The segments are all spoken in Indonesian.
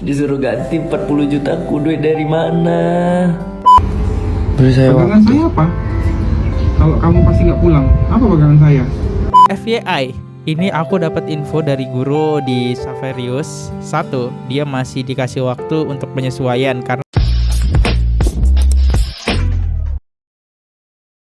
Disuruh ganti 40 juta ku, duit dari mana? Beri saya Pegangan waktu. saya apa? Kalau kamu pasti nggak pulang, apa pegangan saya? FYI, ini aku dapat info dari guru di Saverius. Satu, dia masih dikasih waktu untuk penyesuaian karena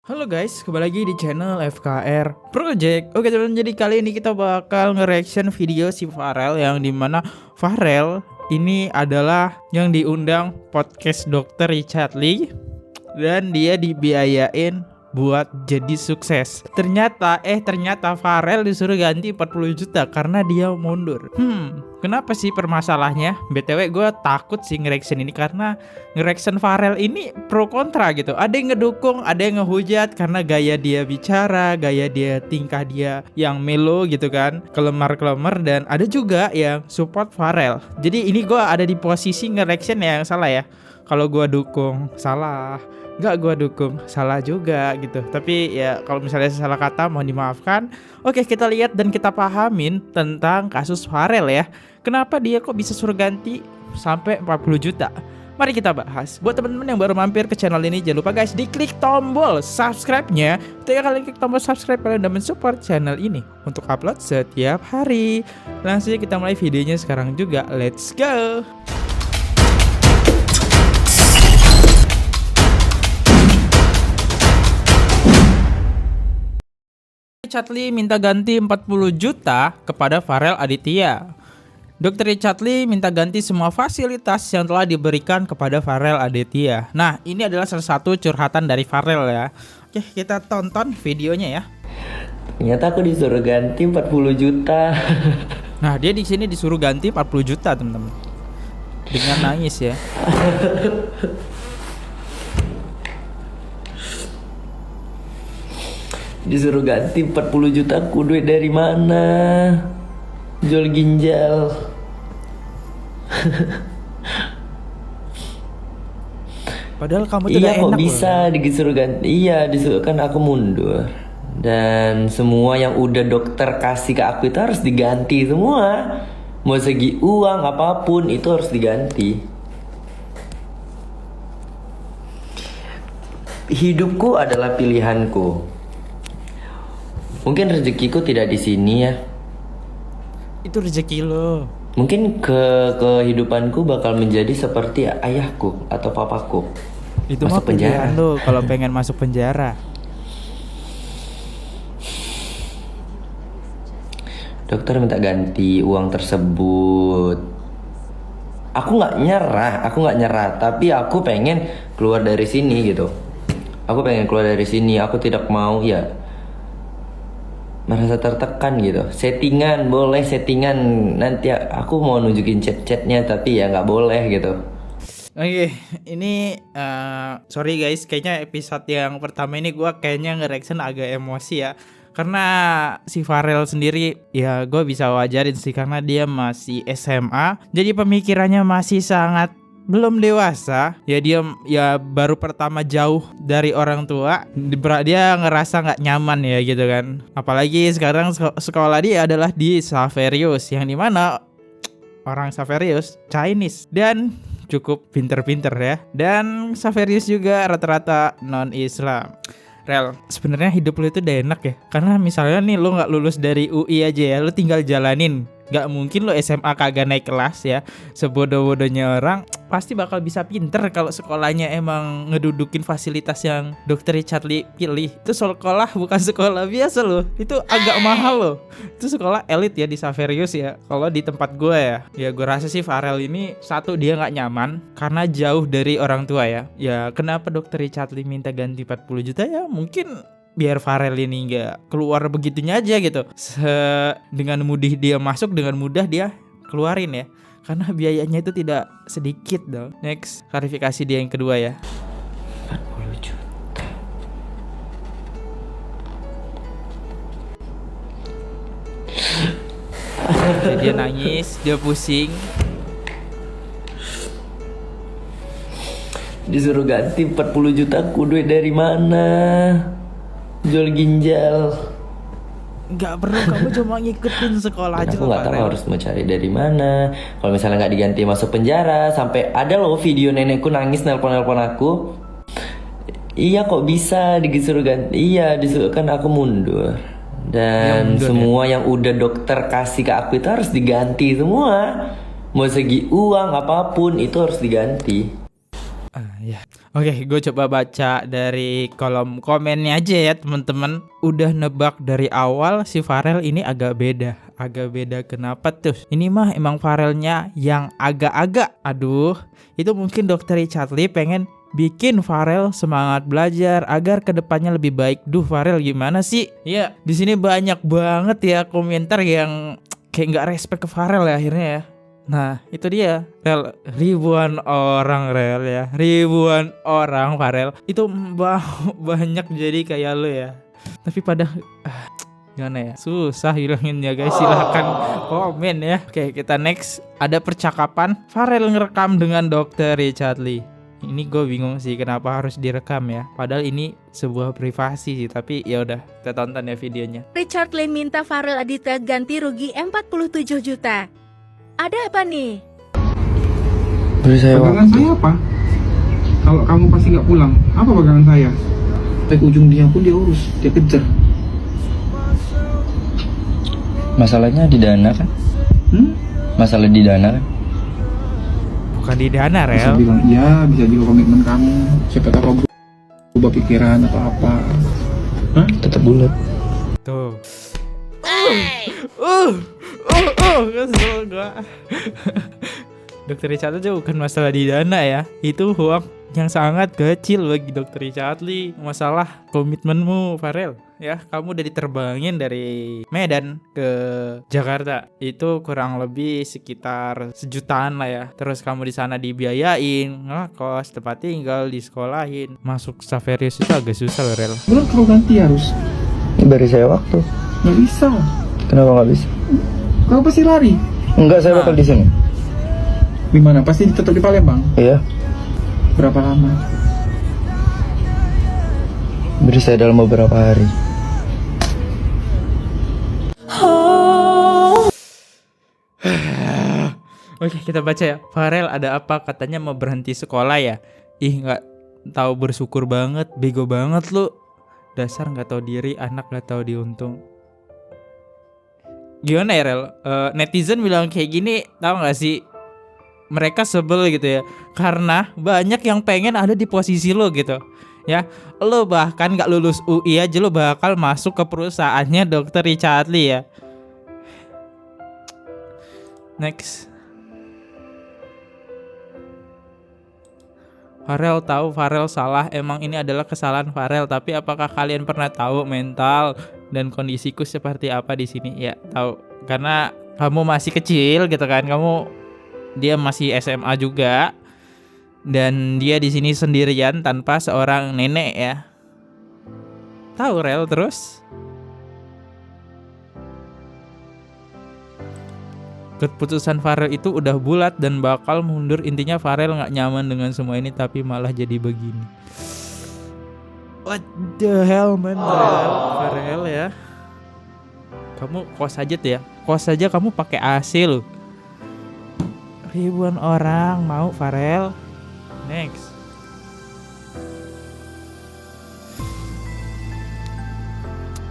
Halo guys, kembali lagi di channel FKR Project. Oke teman-teman, jadi kali ini kita bakal nge-reaction video si Farel, yang dimana Farel ini adalah yang diundang podcast Dr. Richard Lee, dan dia dibiayain buat jadi sukses. Ternyata Farel disuruh ganti 40 juta karena dia mundur. Kenapa sih permasalahannya? BTW gue takut sih nge-reaction ini karena nge-reaction Farel ini pro kontra gitu. Ada yang ngedukung, ada yang ngehujat karena gaya dia bicara, gaya dia, tingkah dia yang melo gitu kan, kelemar-kelemar, dan ada juga yang support Farel. Jadi ini gue ada di posisi nge-reaction yang salah ya. Kalau gue dukung salah, nggak gue dukung salah juga gitu. Tapi ya kalau misalnya salah kata mohon dimaafkan. Oke, kita lihat dan kita pahamin tentang kasus Farel ya. Kenapa dia kok bisa suruh ganti sampai 40 juta? Mari kita bahas. Buat teman-teman yang baru mampir ke channel ini, jangan lupa guys diklik tombol subscribe-nya. Ketika kalian klik tombol subscribe, kalian udah mensupport channel ini untuk upload setiap hari. Langsung kita mulai videonya sekarang juga. Let's go. Richard Lee minta ganti 40 juta kepada Farel Aditya. Dr. Richard Lee minta ganti semua fasilitas yang telah diberikan kepada Farel Aditya. Nah, ini adalah salah satu curhatan dari Farel ya. Oke, kita tonton videonya ya. Ternyata aku disuruh ganti 40 juta. Nah, dia di sini disuruh ganti 40 juta, teman-teman. Dengan nangis ya. Disuruh ganti 40 juta ku, duit dari mana? Jual ginjal. Padahal kamu tuh Iya udah kok enak bisa loh. disuruh ganti. Iya disuruh, kan aku mundur. Dan semua yang udah dokter kasih ke aku itu harus diganti semua. Mau segi uang apapun itu harus diganti. Hidupku adalah pilihanku. Mungkin rezekiku tidak di sini ya. Itu rezeki lo. Mungkin kehidupanku bakal menjadi seperti ayahku atau papaku. Itu mah Masuk penjara. pilihan lo kalau pengen masuk penjara. Dokter minta ganti uang tersebut. Aku nggak nyerah, tapi aku pengen keluar dari sini gitu. Aku pengen keluar dari sini. Aku tidak mau ya merasa tertekan gitu. Settingan boleh, settingan nanti aku mau nunjukin chat-chatnya, tapi ya nggak boleh gitu. Oke, ini sorry guys, kayaknya episode yang pertama ini gue kayaknya nge-reaction agak emosi ya. Karena si Farel sendiri ya gue bisa wajarin sih, karena dia masih SMA. Jadi pemikirannya masih sangat belum dewasa. Ya dia ya baru pertama jauh dari orang tua. Dia ngerasa nggak nyaman ya gitu kan. Apalagi sekarang sekolah dia adalah di Saverius, yang dimana orang Saverius Chinese dan cukup pinter-pinter ya. Dan Saverius juga rata-rata non-Islam. Rel, sebenarnya hidup lu itu udah enak ya. Karena misalnya nih lu nggak lulus dari UI aja ya, lu tinggal jalanin. Gak mungkin lo SMA kagak naik kelas ya. Sebodoh-bodohnya orang pasti bakal bisa pinter kalau sekolahnya emang ngedudukin fasilitas yang Dr. Richard Lee pilih. Itu sekolah bukan sekolah biasa loh. Itu agak mahal loh. Itu sekolah elit ya di Saverius ya. Kalau di tempat gue ya, ya gue rasa sih Farel ini satu, dia gak nyaman karena jauh dari orang tua ya. Ya kenapa Dr. Richard Lee minta ganti 40 juta ya, mungkin biar Farel ini nggak keluar begitunya aja gitu. Dengan mudah dia masuk, dengan mudah dia keluarin ya. Karena biayanya itu tidak sedikit dong. Next, klarifikasi dia yang kedua ya. 40 juta. Jadi dia nangis, dia pusing. Disuruh ganti 40 juta ku, duit dari mana? Jual ginjal. Nggak perlu, kamu cuma ngikutin sekolah Dan aja aku loh, nggak tahu Farel. harus mencari dari mana. Kalau misalnya nggak diganti masuk penjara, sampai ada loh video nenekku nangis nelpon aku. Iya kok bisa disuruh ganti? Iya disuruh, kan aku mundur. Ya, Dan mundur, semua yang udah dokter kasih ke aku itu harus diganti semua. Mau segi uang apapun itu harus diganti. Ya. Oke, gue coba baca dari kolom komennya aja ya teman-teman. Udah nebak dari awal si Farel ini agak beda. Agak beda kenapa tuh? Ini mah emang Farelnya yang agak-agak. Aduh, itu mungkin Dokter Richard Lee pengen bikin Farel semangat belajar agar kedepannya lebih baik. Duh, Farel gimana sih? Ya, di sini banyak banget ya komentar yang kayak nggak respect ke Farel ya akhirnya ya. Nah itu dia Rel, ribuan orang Rel ya, ribuan orang Farel itu banyak jadi kayak lo ya. Tapi pada gimana ya, susah hilanginnya guys. Silahkan komen ya. Oke, kita next. Ada percakapan Farel ngerekam dengan Dokter Richard Lee. Ini gue bingung sih kenapa harus direkam ya. Padahal ini sebuah privasi sih. Tapi ya udah, kita tonton ya videonya. Richard Lee minta Farel Aditya ganti rugi 47 juta. Ada apa nih? Beri saya Pegangan waktu. saya apa? Kalau kamu pasti nggak pulang, apa pegangan saya? Sampai ke ujung dia pun dia urus, dia kejar. Masalahnya di dana kan? Masalah di dana kan? Bukan di dana Bisa Rel. bilang iya, bisa juga komitmen kamu. Siapa tahu kamu berubah pikiran atau apa? Hah? Tetap bulat. Tuh. Kesel gua. Dokter Richard aja bukan masalah di dana ya. Itu uang yang sangat kecil bagi Dokter Richard Lee. Masalah komitmenmu Farel. Ya, kamu udah diterbangin dari Medan ke Jakarta. Itu kurang lebih sekitar sejutaan lah ya. Terus kamu di sana dibiayain, ngekos, tempat tinggal, disekolahin. Masuk Saverius itu agak susah loh, Rel. Bilang kalau ganti harus. Beri saya waktu. Nggak bisa. Kenapa nggak bisa? Kau pasti lari. Enggak, saya bakal di sini. Di mana? Pasti tetap di Palembang. Iya. Berapa lama? Beri saya dalam beberapa hari. Oke, kita baca ya. Farel ada apa? Katanya mau berhenti sekolah ya. Ih, nggak tahu bersyukur banget, bego banget lu. Dasar nggak tahu diri, anak nggak tahu diuntung. Gimana ya Rel? Netizen bilang kayak gini, tahu nggak sih? Mereka sebel gitu ya, karena banyak yang pengen ada di posisi lo gitu. Ya, lo bahkan nggak lulus UI aja lo bakal masuk ke perusahaannya Dokter Richard Lee ya. Next. Farel tahu Farel salah, emang ini adalah kesalahan Farel. Tapi apakah kalian pernah tahu mental dan kondisiku seperti apa di sini? Ya tahu, karena kamu masih kecil gitu kan. Dia masih SMA juga, dan dia di sini sendirian tanpa seorang nenek ya. Tahu Rel terus? Keputusan Farel itu udah bulat dan bakal mundur. Intinya Farel nggak nyaman dengan semua ini, tapi malah jadi begini. What the hell man, Farel ya. Kamu kos aja tuh ya, kos aja kamu pakai AC loh. Ribuan orang mau Farel. Next.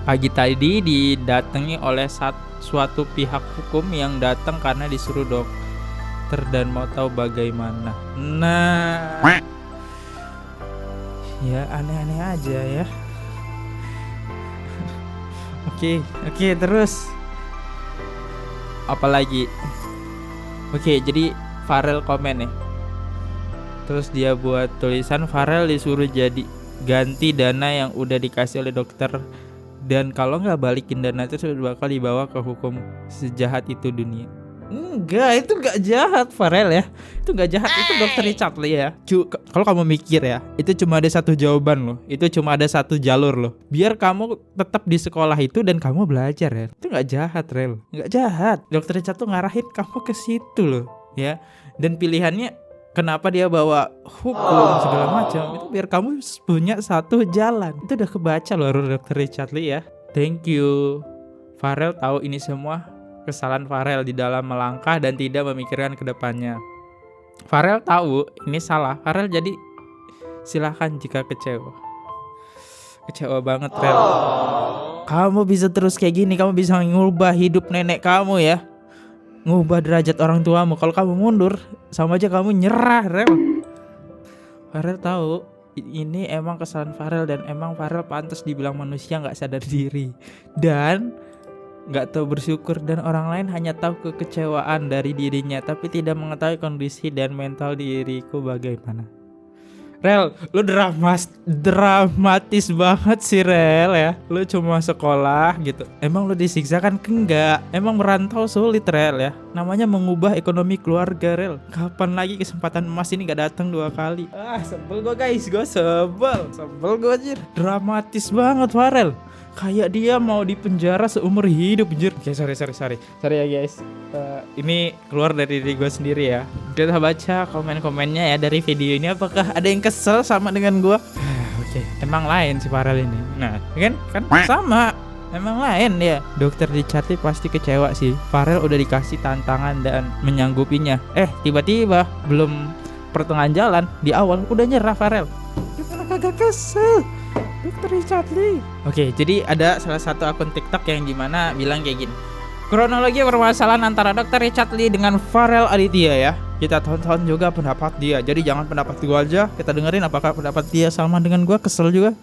Pagi tadi didatangi oleh suatu pihak hukum yang datang karena disuruh dokter dan mau tahu bagaimana. Nah, ya aneh-aneh aja ya. Oke, terus apalagi? Oke, jadi Farel komen nih. Terus dia buat tulisan Farel disuruh jadi ganti dana yang udah dikasih oleh dokter, dan kalau nggak balikin dana itu bakal dibawa ke hukum. Sejahat itu dunia. Enggak, itu nggak jahat Farel ya. Itu nggak jahat, itu Dokter Richard Lee ya. Kalau kamu mikir ya, itu cuma ada satu jawaban loh. Itu cuma ada satu jalur loh. Biar kamu tetap di sekolah itu dan kamu belajar ya. Itu nggak jahat Rel, nggak jahat. Dokter Richard tuh ngarahin kamu ke situ loh ya. Dan pilihannya kenapa dia bawa hukum segala macam itu biar kamu punya satu jalan. Itu udah kebaca loh Dokter Richard Lee ya. Thank you. Farel tahu ini semua kesalahan Farel di dalam melangkah dan tidak memikirkan ke depannya. Farel tahu ini salah Farel, jadi silahkan jika kecewa. Kecewa banget Rel. Kamu bisa terus kayak gini, kamu bisa ngubah hidup nenek kamu ya, ngubah derajat orang tuamu. Kalau kamu mundur, sama aja kamu nyerah Rel. Farel tahu ini emang kesalahan Farel, dan emang Farel pantas dibilang manusia gak sadar diri dan gak tahu bersyukur, dan orang lain hanya tahu kekecewaan dari dirinya tapi tidak mengetahui kondisi dan mental diriku bagaimana. Rel, lu dramatis banget sih Rel ya. Lu cuma sekolah gitu, emang lu disiksa kan? Enggak, emang merantau sulit Rel ya. Namanya mengubah ekonomi keluarga Rel. Kapan lagi kesempatan emas ini gak datang 2 kali? Sebel gue guys, gue sebel gue anjir. Dramatis banget Farel, kayak dia mau dipenjara seumur hidup anjir. Oke, sorry ya guys. Ini keluar dari diri gue sendiri ya. Kita baca komen-komennya ya dari video ini. Apakah ada yang kesel sama dengan gue? Oke, emang lain si Farel ini. Nah, kan sama. Emang lain ya. Dokter Richardly pasti kecewa sih. Farel udah dikasih tantangan dan menyanggupinya. Tiba-tiba belum pertengahan jalan, di awal udah nyerah Farel. Gimana kagak kesel Dokter Richardly? Oke, jadi ada salah satu akun TikTok yang dimana bilang kayak gini: kronologi permasalahan antara Dokter Richardly dengan Farel Aditya ya. Kita tonton juga pendapat dia. Jadi jangan pendapat gua aja, kita dengerin apakah pendapat dia sama dengan gua. Kesel juga.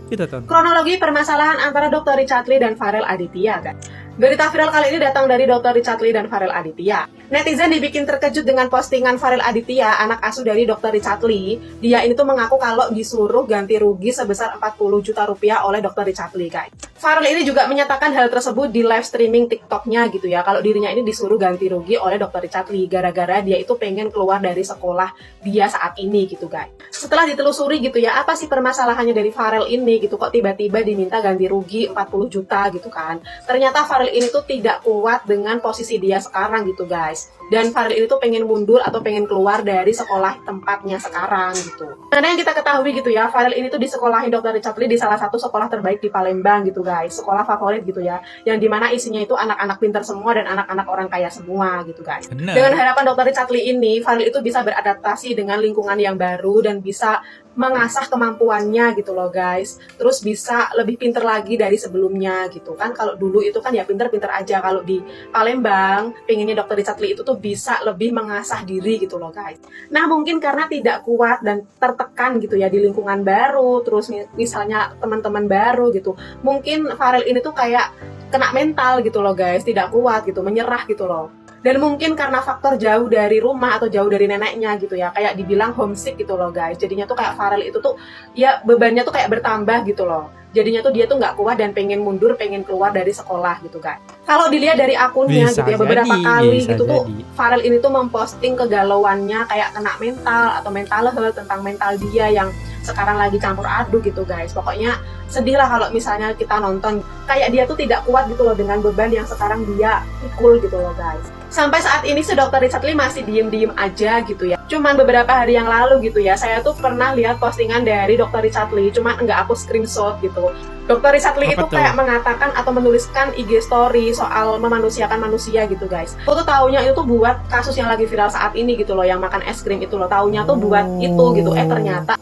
Kita tonton. Kronologi permasalahan antara Dr. Richardly dan Farel Aditya, guys. Berita viral kali ini datang dari Dr. Richardly dan Farel Aditya. Netizen dibikin terkejut dengan postingan Farel Aditya, anak asuh dari Dr. Richardly. Dia ini tuh mengaku kalau disuruh ganti rugi sebesar 40 juta rupiah oleh Dr. Richardly, guys. Farel ini juga menyatakan hal tersebut di live streaming TikToknya gitu ya, kalau dirinya ini disuruh ganti rugi oleh Dr. Richardly gara-gara dia itu pengen keluar dari sekolah dia saat ini gitu, guys. Setelah ditelusuri gitu ya, apa sih permasalahannya dari Farel ini gitu, kok tiba-tiba diminta ganti rugi 40 juta gitu kan. Ternyata Farel ini tuh tidak kuat dengan posisi dia sekarang gitu, guys. Dan Farel ini tuh pengen mundur atau pengen keluar dari sekolah tempatnya sekarang gitu. Karena yang kita ketahui gitu ya, Farel ini tuh disekolahin Dr. Richardly di salah satu sekolah terbaik di Palembang gitu, guys. Sekolah favorit gitu ya, yang dimana isinya itu anak-anak pintar semua dan anak-anak orang kaya semua gitu, guys. Bener. Dengan harapan Dr. Richardly ini, Farel itu bisa beradaptasi dengan lingkungan yang baru dan bisa mengasah kemampuannya gitu loh, guys. Terus bisa lebih pinter lagi dari sebelumnya gitu kan. Kalau dulu itu kan ya pinter-pinter aja. Kalau di Palembang pengennya Dr. Richardly itu tuh bisa lebih mengasah diri gitu loh, guys. Nah, mungkin karena tidak kuat dan tertekan gitu ya di lingkungan baru, terus misalnya teman-teman baru gitu, mungkin Farel ini tuh kayak kena mental gitu loh, guys. Tidak kuat gitu, menyerah gitu loh. Dan mungkin karena faktor jauh dari rumah atau jauh dari neneknya gitu ya, kayak dibilang homesick gitu loh, guys. Jadinya tuh kayak Farel itu tuh ya bebannya tuh kayak bertambah gitu loh. Jadinya tuh dia tuh nggak kuat dan pengen mundur, pengen keluar dari sekolah gitu, guys. Kalau dilihat dari akunnya Bisa gitu ya, beberapa jadi, kali bisa gitu tuh jadi. Farel ini tuh memposting kegalauannya kayak kena mental atau mental health, tentang mental dia yang sekarang lagi campur aduk gitu, guys. Pokoknya sedih lah kalau misalnya kita nonton, kayak dia tuh tidak kuat gitu loh dengan beban yang sekarang dia pikul gitu loh, guys. Sampai saat ini si Dr. Richardly masih diem-diem aja gitu ya. Cuman beberapa hari yang lalu gitu ya, saya tuh pernah lihat postingan dari Dr. Richardly, cuman enggak aku screenshot gitu. Dr. Richardly itu kayak mengatakan atau menuliskan IG story soal memanusiakan manusia gitu, guys. Aku tuh taunya itu tuh buat kasus yang lagi viral saat ini gitu loh, yang makan es krim itu loh. Taunya tuh buat itu gitu, ternyata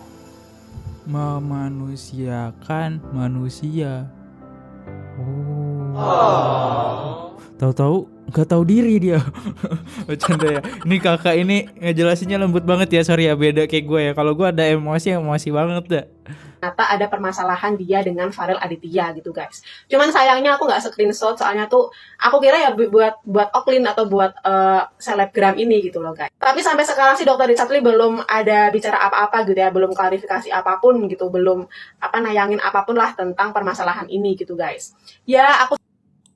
memanusiakan manusia. Tahu-tahu nggak tahu diri dia. Bercanda ya. Ini kakak ini ngejelasinnya lembut banget ya. Sorry ya, beda kayak gue ya. Kalau gue ada emosi banget dah. ternyata ada permasalahan dia dengan Farel Aditya gitu, guys. Cuman sayangnya aku nggak screenshot, soalnya tuh aku kira ya buat Oklin atau buat selebgram ini gitu loh, guys. Tapi sampai sekarang sih Dr. Richardly belum ada bicara apa-apa gitu ya, belum klarifikasi apapun gitu, belum nayangin apapun lah tentang permasalahan ini gitu, guys. Ya aku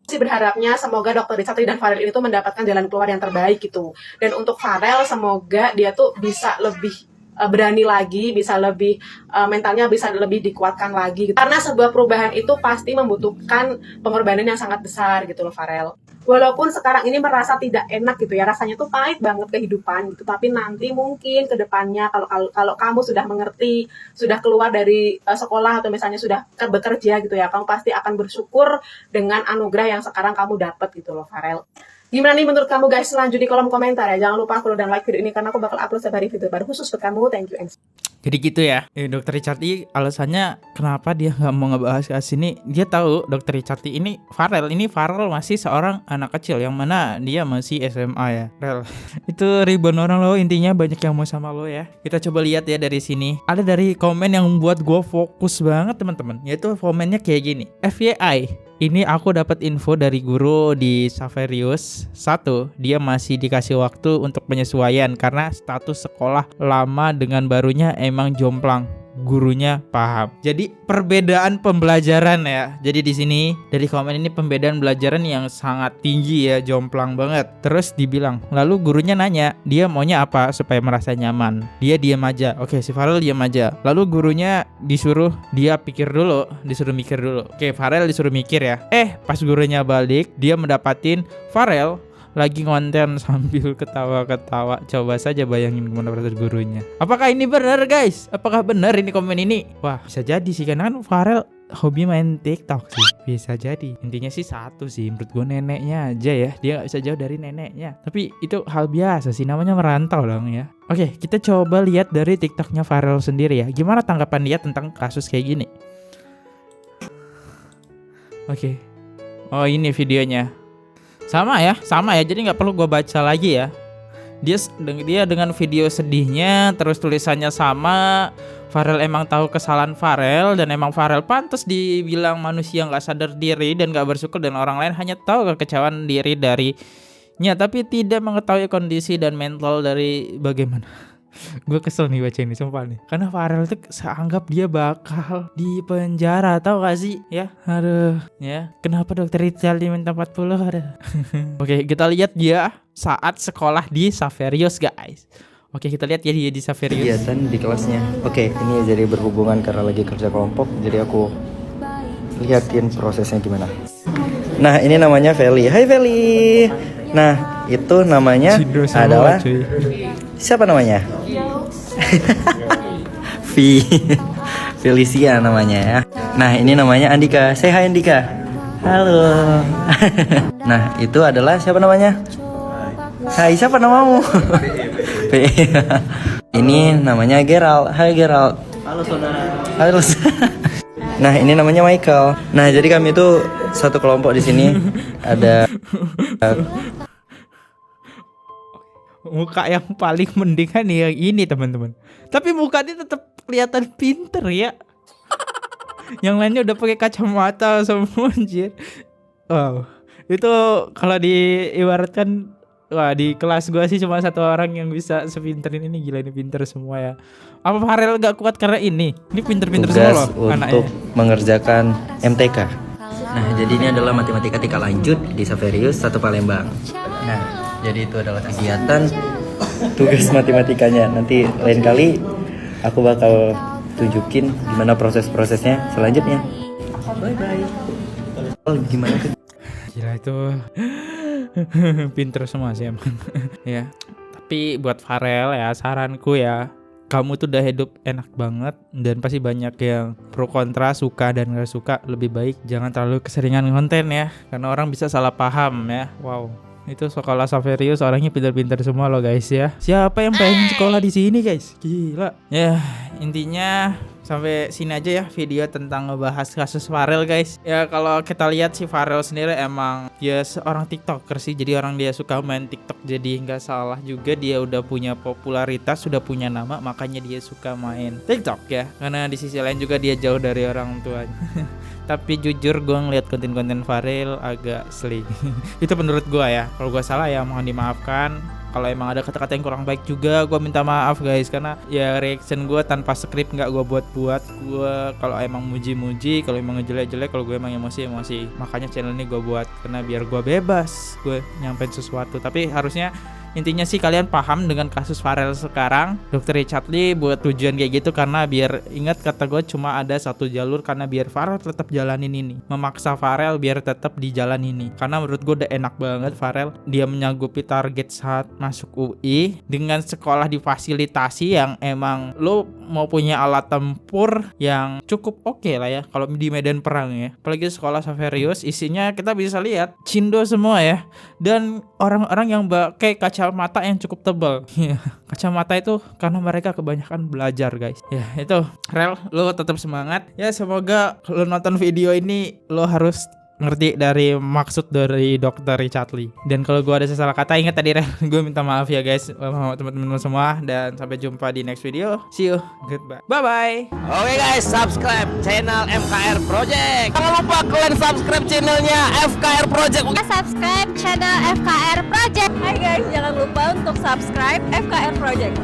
sih berharapnya semoga Dr. Richardly dan Farel ini tuh mendapatkan jalan keluar yang terbaik gitu. Dan untuk Farel semoga dia tuh bisa lebih berani lagi, bisa lebih mentalnya bisa lebih dikuatkan lagi gitu. Karena sebuah perubahan itu pasti membutuhkan pengorbanan yang sangat besar gitu loh Farel. Walaupun sekarang ini merasa tidak enak gitu ya, rasanya tuh pahit banget kehidupan gitu, tapi nanti mungkin ke depannya kalau kamu sudah mengerti, sudah keluar dari sekolah atau misalnya sudah bekerja gitu ya, kamu pasti akan bersyukur dengan anugerah yang sekarang kamu dapat gitu loh Farel. Gimana nih menurut kamu guys? Selanjut di kolom komentar ya. Jangan lupa follow dan like video ini karena aku bakal upload setiap hari video baru khusus buat kamu. Thank you and Jadi gitu ya, Dokter Richard Lee alasannya kenapa dia nggak mau ngebahas kasus ini. Dia tahu Dokter Richard Lee ini Farel masih seorang anak kecil yang mana dia masih SMA ya. Rel, itu ribuan orang loh, intinya banyak yang mau sama lo ya. Kita coba lihat ya dari sini. Ada dari komen yang membuat gue fokus banget teman-teman. Yaitu komennya kayak gini. FYI, ini aku dapat info dari guru di Xaverius. 1, dia masih dikasih waktu untuk penyesuaian karena status sekolah lama dengan barunya emang jomplang. Gurunya paham. Jadi perbedaan pembelajaran ya. Jadi di sini dari komen ini pembedaan pembelajaran yang sangat tinggi ya, jomplang banget. Terus dibilang, lalu gurunya nanya, dia maunya apa supaya merasa nyaman. Dia diam aja. Oke, si Farel diam aja. Lalu gurunya disuruh dia pikir dulu, disuruh mikir dulu. Oke, Farel disuruh mikir ya. Pas gurunya balik, dia mendapatin Farel lagi ngonten sambil ketawa-ketawa. Coba saja bayangin gimana perasaan gurunya. Apakah ini benar guys? Apakah benar ini komen ini? Wah, bisa jadi sih, karena kan Farel hobi main TikTok sih. Bisa jadi. Intinya sih satu sih, menurut gue neneknya aja ya. Dia gak bisa jauh dari neneknya. Tapi itu hal biasa sih, namanya merantau dong ya. Oke, kita coba lihat dari TikToknya Farel sendiri ya. Gimana tanggapan dia tentang kasus kayak gini? Oke. Oh, ini videonya. Sama ya, jadi nggak perlu gue baca lagi ya. Dia dengan video sedihnya, terus tulisannya sama. Farel emang tahu kesalahan Farel dan emang Farel pantas dibilang manusia nggak sadar diri dan nggak bersyukur, dan orang lain hanya tahu kekecewaan diri darinya tapi tidak mengetahui kondisi dan mental dari bagaimana. Gue kesel nih baca ini sumpah nih, karena Farel tuh seanggap dia bakal di penjara, tau gak sih ya. Aduh ya, kenapa Dokter Richard minta 40? Aduh. Oke, kita lihat dia saat sekolah di Xaverius guys. Oke, kita lihat ya dia di Xaverius. Kegiatan di kelasnya. Oke, ini jadi berhubungan karena lagi kerja kelompok, jadi aku liatin prosesnya gimana. Nah, ini namanya Feli. Hai Feli. Nah, itu namanya adalah siapa namanya? Felicia namanya ya. Nah, ini namanya Andika. Say hi Andika. Halo. Nah, itu adalah siapa namanya? Hai, siapa namamu? Ini namanya Gerald. Hai Gerald. Halo saudara. Halo. Nah, ini namanya Michael. Nah, jadi kami itu satu kelompok di sini. Ada muka yang paling mending kan yang ini teman-teman. Tapi mukanya tetap kelihatan pinter ya. Yang lainnya udah pakai kacamata semua anjir. Wow. Itu kalau diibaratkan, wah, di kelas gua sih cuma satu orang yang bisa sepinterin ini. Gila, ini pinter semua ya. Apa Farel gak kuat karena ini? Ini pinter-pinter semua loh untuk anaknya. mengerjakan MTK. Nah, jadi ini adalah matematika tingkat lanjut di Xaverius 1 Palembang. Nah, jadi itu adalah kegiatan tugas matematikanya. Nanti lain kali aku bakal tunjukin gimana proses-prosesnya selanjutnya. Bye bye. Oh, gimana tuh? Gila itu pinter semua sih emang. Ya. Tapi buat Farel ya, saranku ya, kamu tuh udah hidup enak banget dan pasti banyak yang pro kontra, suka dan gak suka. Lebih baik jangan terlalu keseringan konten ya, karena orang bisa salah paham ya. Wow. Itu sekolah Xaverius orangnya pintar-pintar semua loh guys ya. Siapa yang pengen sekolah di sini guys? Gila. Ya, intinya sampai sini aja ya video tentang ngebahas kasus Farel guys. Ya kalau kita lihat si Farel sendiri emang dia seorang TikToker sih. Jadi orang dia suka main TikTok, jadi nggak salah juga dia udah punya popularitas, sudah punya nama, makanya dia suka main TikTok ya. Karena di sisi lain juga dia jauh dari orang tuanya. Tapi jujur gue ngeliat konten-konten Farel agak seling. Itu menurut gue ya. Kalau gue salah ya mohon dimaafkan. Kalau emang ada kata-kata yang kurang baik juga gue minta maaf guys. Karena ya reaction gue tanpa skrip, gak gue buat-buat. Gue kalau emang muji-muji, kalau emang ngejelek-jelek, kalau gue emang emosi-emosi. Makanya channel ini gue buat karena biar gue bebas gue nyampein sesuatu. Tapi harusnya Intinya sih kalian paham dengan kasus Farel sekarang. Dokter Richard Lee buat tujuan kayak gitu karena biar, ingat kata gue, cuma ada satu jalur, karena biar Farel tetap jalanin ini, memaksa Farel biar tetap di jalan ini. Karena menurut gue udah enak banget Farel, dia menyanggupi target saat masuk UI dengan sekolah difasilitasi yang emang lo mau punya alat tempur yang cukup oke lah ya kalau di medan perang ya. Apalagi sekolah Xaverius isinya kita bisa lihat Cindo semua ya, dan orang-orang yang pakai kacamata yang cukup tebal. Kacamata itu karena mereka kebanyakan belajar guys. Ya itu Rel, lo tetap semangat ya, semoga lo nonton video ini lo harus ngerti dari maksud dari Dr. Richard Lee. Dan kalau gue ada salah kata, ingat tadi Rel, gue minta maaf ya guys sama teman-teman semua, dan sampai jumpa di next video. See you, goodbye, bye bye. Oke guys, subscribe channel FKR Project. Jangan lupa kalian subscribe channelnya FKR Project. Subscribe channel FKR Project. Hai guys, jangan lupa untuk subscribe FKR Project.